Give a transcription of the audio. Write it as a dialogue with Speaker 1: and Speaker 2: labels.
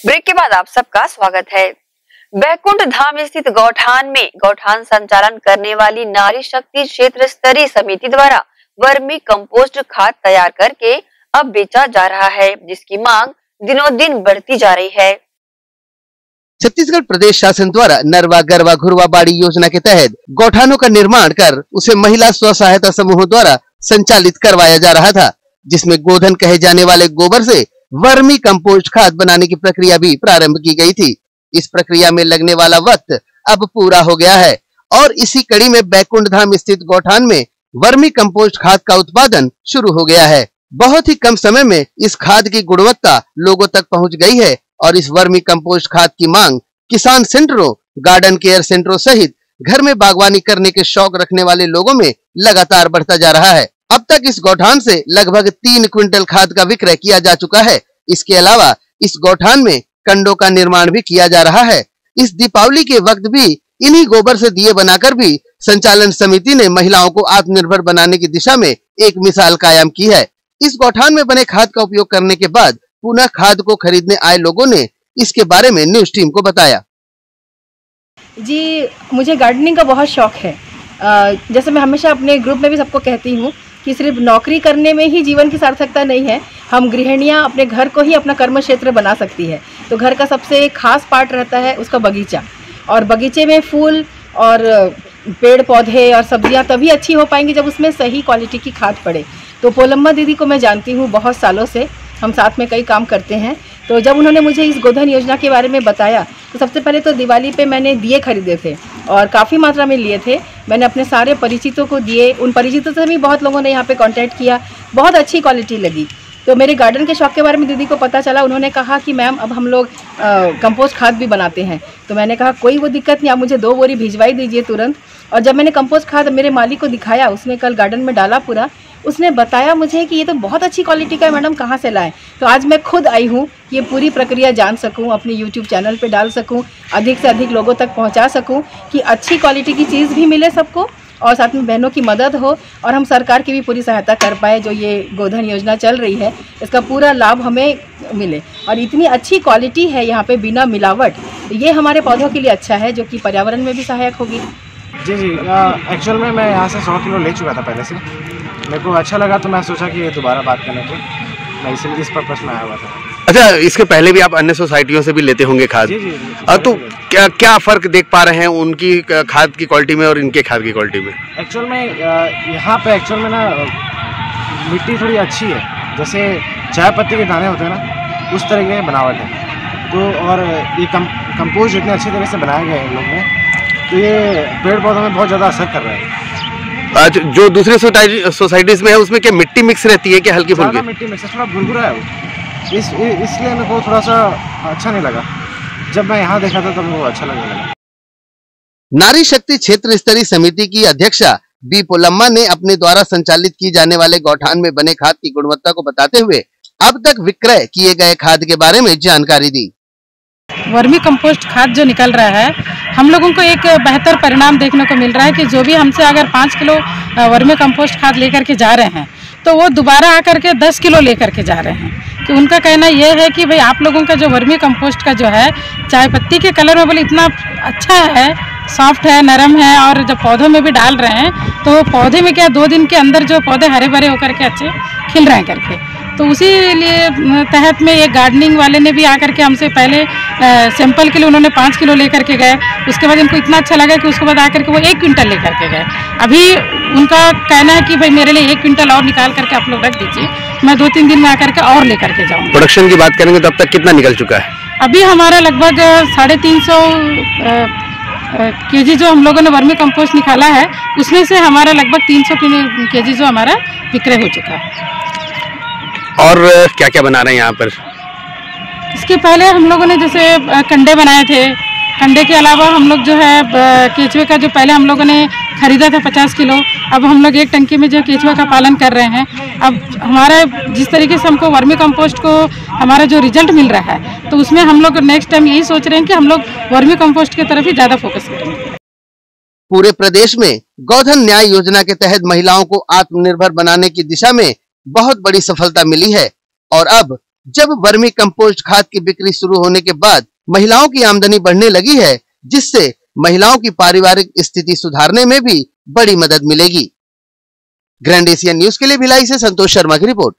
Speaker 1: Break के बाद आप सबका स्वागत है। बैकुंठ धाम स्थित गौठान में गौठान संचालन करने वाली नारी शक्ति क्षेत्र स्तरीय समिति द्वारा वर्मी कंपोस्ट खाद तैयार करके अब बेचा जा रहा है, जिसकी मांग दिनों दिन बढ़ती जा रही है।
Speaker 2: छत्तीसगढ़ प्रदेश शासन द्वारा नरवा गरवा घुरवा बाड़ी योजना के तहत गौठानों का निर्माण कर उसे महिला स्व सहायता समूहों द्वारा संचालित करवाया जा रहा था, जिसमें गोधन कहे जाने वाले गोबर से वर्मी कंपोस्ट खाद बनाने की प्रक्रिया भी प्रारंभ की गई थी। इस प्रक्रिया में लगने वाला वक्त अब पूरा हो गया है और इसी कड़ी में बैकुंठ धाम स्थित गौठान में वर्मी कंपोस्ट खाद का उत्पादन शुरू हो गया है। बहुत ही कम समय में इस खाद की गुणवत्ता लोगों तक पहुंच गई है और इस वर्मी कंपोस्ट खाद की मांग किसान सेंटरों, गार्डन केयर सेंटरों सहित घर में बागवानी करने के शौक रखने वाले लोगों में लगातार बढ़ता जा रहा है। अब तक इस गौठान से लगभग 3 क्विंटल खाद का विक्रय किया जा चुका है। इसके अलावा इस गौठान में कंडों का निर्माण भी किया जा रहा है। इस दीपावली के वक्त भी इन्हीं गोबर से दिए बनाकर भी संचालन समिति ने महिलाओं को आत्मनिर्भर बनाने की दिशा में एक मिसाल कायम की है। इस गौठान में बने खाद का उपयोग करने के बाद पुनः खाद को खरीदने आए लोगों ने इसके बारे में न्यूज टीम को बताया।
Speaker 3: जी, मुझे गार्डनिंग का बहुत शौक है। जैसे मैं हमेशा अपने ग्रुप में भी सबको कहती हूँ कि सिर्फ नौकरी करने में ही जीवन की सार्थकता नहीं है। हम गृहिणियाँ अपने घर को ही अपना कर्म क्षेत्र बना सकती है। तो घर का सबसे खास पार्ट रहता है उसका बगीचा, और बगीचे में फूल और पेड़ पौधे और सब्जियां तभी अच्छी हो पाएंगी जब उसमें सही क्वालिटी की खाद पड़े। तो पोलम्मा दीदी को मैं जानती हूँ बहुत सालों से, हम साथ में कई काम करते हैं। तो जब उन्होंने मुझे इस गोधन योजना के बारे में बताया तो सबसे पहले तो दिवाली पे मैंने दिए खरीदे थे और काफ़ी मात्रा में लिए थे। मैंने अपने सारे परिचितों को दिए, उन परिचितों से भी बहुत लोगों ने यहाँ पे कांटेक्ट किया, बहुत अच्छी क्वालिटी लगी। तो मेरे गार्डन के शौक के बारे में दीदी को पता चला। उन्होंने कहा कि मैम अब हम लोग कंपोस्ट खाद भी बनाते हैं। तो मैंने कहा कोई वो दिक्कत नहीं, आप मुझे 2 बोरी भिजवाई दीजिए तुरंत। और जब मैंने कंपोस्ट खाद मेरे मालिक को दिखाया, उसने कल गार्डन में डाला पूरा, उसने बताया मुझे कि ये तो बहुत अच्छी क्वालिटी का है मैडम, कहाँ से लाएं। तो आज मैं खुद आई हूँ कि ये पूरी प्रक्रिया जान सकूँ, अपनी यूट्यूब चैनल पे डाल सकूँ, अधिक से अधिक लोगों तक पहुँचा सकूँ कि अच्छी क्वालिटी की चीज़ भी मिले सबको और साथ में बहनों की मदद हो और हम सरकार की भी पूरी सहायता कर पाए। जो ये गोधन योजना चल रही है इसका पूरा लाभ हमें मिले और इतनी अच्छी क्वालिटी है यहाँ पे बिना मिलावट, ये हमारे पौधों के लिए अच्छा है जो कि पर्यावरण में भी सहायक होगी।
Speaker 4: जी, एक्चुअल में मैं यहाँ से 100 किलो ले चुका था पहले से। मेरे को अच्छा लगा तो मैं सोचा कि दोबारा बात करने को, मैं इसलिए इस पर्पस में आया हुआ था।
Speaker 2: अच्छा, इसके पहले भी आप अन्य सोसाइटियों से भी लेते होंगे खाद?
Speaker 4: जी।
Speaker 2: तो क्या फर्क देख पा रहे हैं उनकी खाद की क्वालिटी में और इनके खाद की क्वालिटी में?
Speaker 4: एक्चुअल में यहाँ पे एक्चुअल में ना मिट्टी थोड़ी अच्छी है, जैसे चाय पत्ती के दाने होते हैं ना, उस तरह की बनावट है। तो और ये कंपोस्ट इतने अच्छे तरह से बनाए गए हैं इन लोग ने, तो ये पेड़ पौधों में बहुत ज़्यादा असर कर रहा है।
Speaker 2: जो दूसरे सोसाइटीज में है उसमें क्या मिट्टी मिक्स रहती है क्या? हल्की फुल्की
Speaker 4: मिट्टी मिक्स है, थोड़ा भुरभुरा है वो, इसलिए मेरे को थोड़ा सा अच्छा नहीं लगा। जब मैं यहाँ देखा था तब मेरे को अच्छा लगने लगा।
Speaker 2: नारी शक्ति क्षेत्र स्तरीय समिति की अध्यक्षा बी पोलम्मा ने अपने द्वारा संचालित की जाने वाले गौठान में बने खाद की गुणवत्ता को बताते हुए अब तक विक्रय किए गए खाद के बारे में जानकारी दी।
Speaker 5: वर्मी कंपोस्ट खाद जो निकल रहा है, हम लोगों को एक बेहतर परिणाम देखने को मिल रहा है कि जो भी हमसे अगर 5 किलो वर्मी कंपोस्ट खाद लेकर के जा रहे हैं तो वो दोबारा आकर के 10 किलो लेकर के जा रहे हैं। कि उनका कहना ये है कि भाई आप लोगों का जो वर्मी कंपोस्ट का जो है चाय पत्ती के कलर में बोले इतना अच्छा है, सॉफ्ट है, नरम है, और जब पौधों में भी डाल रहे हैं तो पौधे में क्या 2 दिन के अंदर जो पौधे हरे भरे होकर के अच्छे खिल रहे हैं करके। तो उसी लिए तहत में ये गार्डनिंग वाले ने भी आकर के हमसे पहले सैंपल के लिए उन्होंने 5 किलो लेकर के गए। उसके बाद इनको इतना अच्छा लगा कि उसके बाद आकर के वो 1 क्विंटल लेकर के गए। अभी उनका कहना है कि भाई मेरे लिए 1 क्विंटल और निकाल करके आप लोग रख दीजिए, मैं 2-3 दिन में आकर के और लेकर के जाऊँगा।
Speaker 2: प्रोडक्शन की बात करेंगे तो अब तक कितना निकल चुका है?
Speaker 5: अभी हमारा लगभग 350 केजी जो हम लोगों ने वर्मी कंपोस्ट निकाला है उसमें से हमारा लगभग 300 केजी जो हमारा विक्रय हो चुका है।
Speaker 2: और क्या क्या बना रहे हैं यहाँ पर?
Speaker 5: इसके पहले हम लोगों ने जैसे कंडे बनाए थे। कंडे के अलावा हम लोग जो है केचुए का जो पहले हम लोगों ने खरीदा था 50 किलो, अब हम लोग 1 टंकी में जो केचुए का पालन कर रहे हैं। अब हमारा जिस तरीके से हमको वर्मी कंपोस्ट को हमारा जो रिजल्ट मिल रहा है तो उसमें हम लोग नेक्स्ट टाइम यही सोच रहे हैं कि हम लोग वर्मी कंपोस्ट की तरफ ही ज़्यादा फोकस करेंगे।
Speaker 2: पूरे प्रदेश में गोधन न्याय योजना के तहत महिलाओं को आत्मनिर्भर बनाने की दिशा में बहुत बड़ी सफलता मिली है और अब जब वर्मी कंपोस्ट खाद की बिक्री शुरू होने के बाद महिलाओं की आमदनी बढ़ने लगी है, जिससे महिलाओं की पारिवारिक स्थिति सुधारने में भी बड़ी मदद मिलेगी। ग्रैंड एशिया न्यूज के लिए भिलाई से संतोष शर्मा की रिपोर्ट।